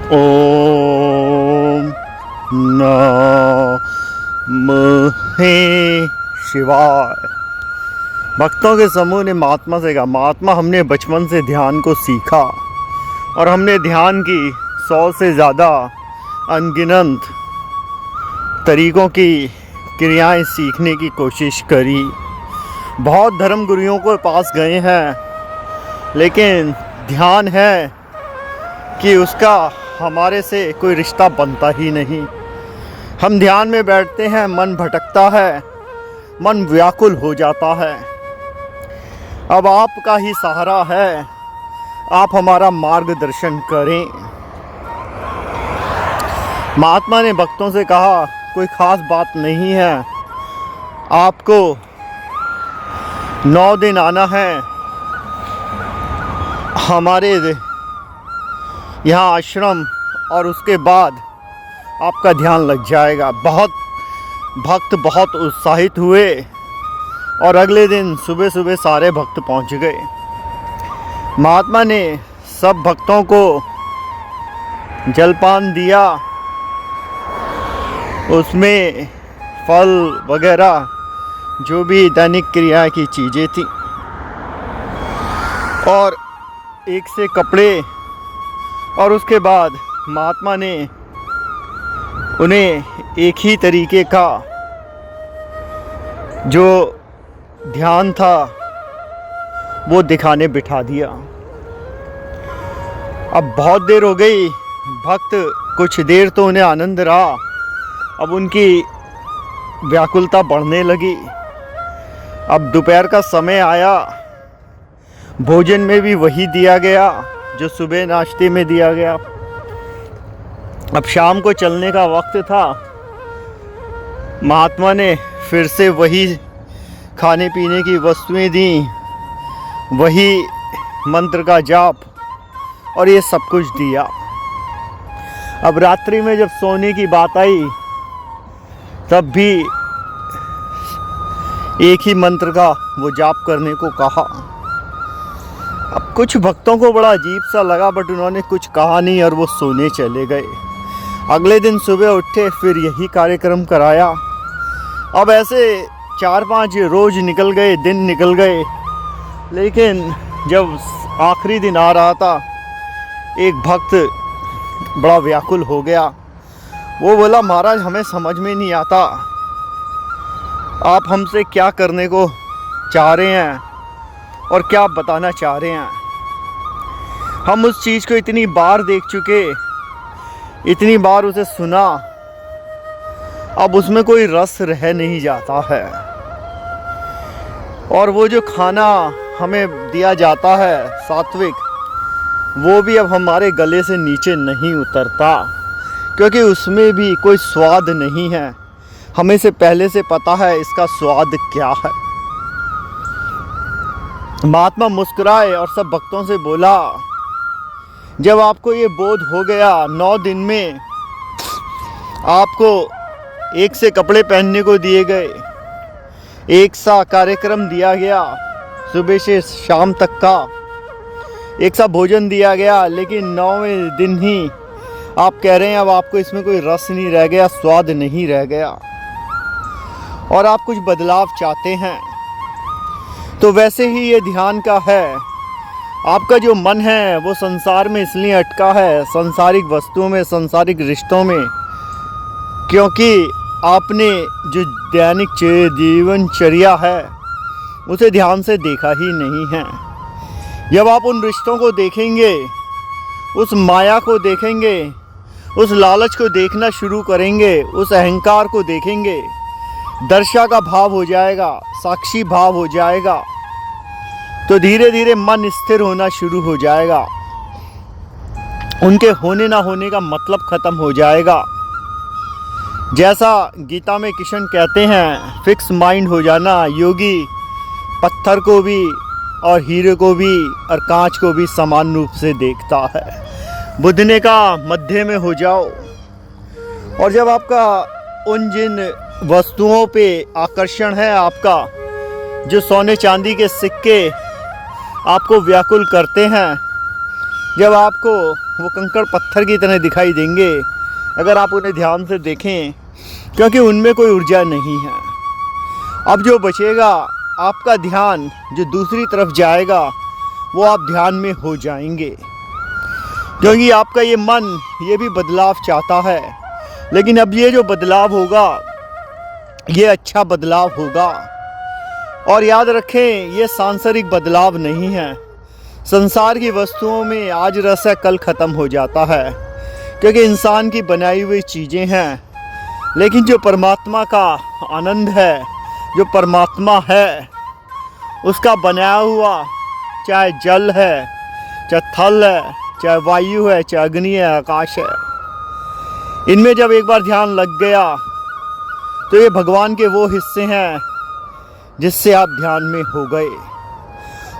ओम नमः शिवाय। भक्तों के समूह ने महात्मा से कहा, महात्मा हमने बचपन से ध्यान को सीखा और हमने ध्यान की 100 से ज़्यादा अनगिनत तरीक़ों की क्रियाएं सीखने की कोशिश करी। बहुत धर्म गुरुओं के पास गए हैं, लेकिन ध्यान है कि उसका हमारे से कोई रिश्ता बनता ही नहीं। हम ध्यान में बैठते हैं, मन भटकता है, मन व्याकुल हो जाता है। अब आपका ही सहारा है, आप हमारा मार्गदर्शन करें। महात्मा ने भक्तों से कहा, कोई ख़ास बात नहीं है, आपको 9 दिन आना है हमारे यहाँ आश्रम, और उसके बाद आपका ध्यान लग जाएगा। बहुत भक्त बहुत उत्साहित हुए और अगले दिन सुबह सुबह सारे भक्त पहुँच गए। महात्मा ने सब भक्तों को जलपान दिया, उसमें फल वगैरह जो भी दैनिक क्रिया की चीज़ें थी, और एक से कपड़े, और उसके बाद महात्मा ने उन्हें एक ही तरीके का जो ध्यान था वो दिखाने बिठा दिया। अब बहुत देर हो गई, भक्त कुछ देर तो उन्हें आनंद रहा, अब उनकी व्याकुलता बढ़ने लगी। अब दोपहर का समय आया, भोजन में भी वही दिया गया जो सुबह नाश्ते में दिया गया। अब शाम को चलने का वक्त था, महात्मा ने फिर से वही खाने पीने की वस्तुएं दी, वही मंत्र का जाप और ये सब कुछ दिया। अब रात्रि में जब सोने की बात आई, तब भी एक ही मंत्र का वो जाप करने को कहा। अब कुछ भक्तों को बड़ा अजीब सा लगा, बट उन्होंने कुछ कहा नहीं और वो सोने चले गए। अगले दिन सुबह उठे, फिर यही कार्यक्रम कराया। अब ऐसे 4-5 रोज़ निकल गए, दिन निकल गए, लेकिन जब आखिरी दिन आ रहा था, एक भक्त बड़ा व्याकुल हो गया। वो बोला, महाराज हमें समझ में नहीं आता, आप हमसे क्या करने को चाह रहे हैं और क्या बताना चाह रहे हैं। हम उस चीज़ को इतनी बार देख चुके, इतनी बार उसे सुना, अब उसमें कोई रस रह नहीं जाता है, और वो जो खाना हमें दिया जाता है सात्विक, वो भी अब हमारे गले से नीचे नहीं उतरता, क्योंकि उसमें भी कोई स्वाद नहीं है। हमें से पहले से पता है इसका स्वाद क्या है। महात्मा मुस्कुराए और सब भक्तों से बोला, जब आपको ये बोध हो गया, 9 दिन में आपको एक से कपड़े पहनने को दिए गए, एक सा कार्यक्रम दिया गया, सुबह से शाम तक का एक सा भोजन दिया गया, लेकिन 9वें दिन ही आप कह रहे हैं अब आपको इसमें कोई रस नहीं रह गया, स्वाद नहीं रह गया, और आप कुछ बदलाव चाहते हैं। तो वैसे ही ये ध्यान का है। आपका जो मन है वो संसार में इसलिए अटका है, सांसारिक वस्तुओं में, सांसारिक रिश्तों में, क्योंकि आपने जो दैनिक जीवनचर्या है उसे ध्यान से देखा ही नहीं है। जब आप उन रिश्तों को देखेंगे, उस माया को देखेंगे, उस लालच को देखना शुरू करेंगे, उस अहंकार को देखेंगे, दर्शा का भाव हो जाएगा, साक्षी भाव हो जाएगा, तो धीरे धीरे मन स्थिर होना शुरू हो जाएगा, उनके होने ना होने का मतलब ख़त्म हो जाएगा। जैसा गीता में कृष्ण कहते हैं, फिक्स माइंड हो जाना। योगी पत्थर को भी और हीरे को भी और कांच को भी समान रूप से देखता है। बुद्धने का मध्य में हो जाओ, और जब आपका उन जिन वस्तुओं पे आकर्षण है, आपका जो सोने चांदी के सिक्के आपको व्याकुल करते हैं, जब आपको वो कंकड़ पत्थर की तरह दिखाई देंगे अगर आप उन्हें ध्यान से देखें, क्योंकि उनमें कोई ऊर्जा नहीं है। अब जो बचेगा आपका ध्यान जो दूसरी तरफ जाएगा वो आप ध्यान में हो जाएंगे, क्योंकि आपका ये मन ये भी बदलाव चाहता है। लेकिन अब ये जो बदलाव होगा ये अच्छा बदलाव होगा। और याद रखें ये सांसारिक बदलाव नहीं है। संसार की वस्तुओं में आज रस है कल ख़त्म हो जाता है, क्योंकि इंसान की बनाई हुई चीज़ें हैं। लेकिन जो परमात्मा का आनंद है, जो परमात्मा है, उसका बनाया हुआ चाहे जल है, चाहे थल है, चाहे वायु है, चाहे अग्नि है, आकाश है, इनमें जब एक बार ध्यान लग गया तो ये भगवान के वो हिस्से हैं जिससे आप ध्यान में हो गए।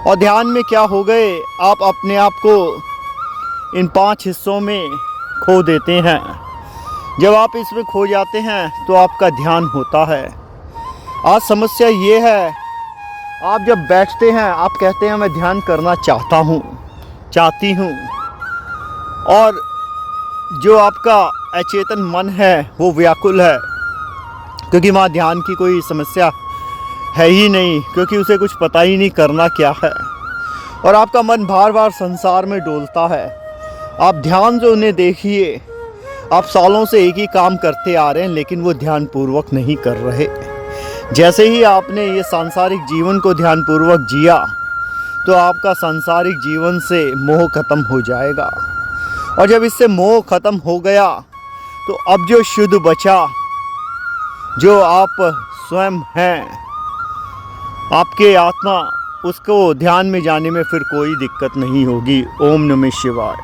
और ध्यान में क्या हो गए, आप अपने आप को इन 5 हिस्सों में खो देते हैं। जब आप इसमें खो जाते हैं तो आपका ध्यान होता है। आज समस्या ये है, आप जब बैठते हैं आप कहते हैं मैं ध्यान करना चाहता हूँ, चाहती हूँ, और जो आपका अचेतन मन है वो व्याकुल है, क्योंकि वहाँ ध्यान की कोई समस्या है ही नहीं, क्योंकि उसे कुछ पता ही नहीं करना क्या है। और आपका मन बार बार संसार में डोलता है। आप ध्यान से उन्हें देखिए, आप सालों से एक ही काम करते आ रहे हैं लेकिन वो ध्यानपूर्वक नहीं कर रहे। जैसे ही आपने ये सांसारिक जीवन को ध्यानपूर्वक जिया तो आपका सांसारिक जीवन से मोह खत्म हो जाएगा। और जब इससे मोह खत्म हो गया तो अब जो शुद्ध बचा, जो आप स्वयं हैं, आपके आत्मा, उसको ध्यान में जाने में फिर कोई दिक्कत नहीं होगी। ओम नमः शिवाय।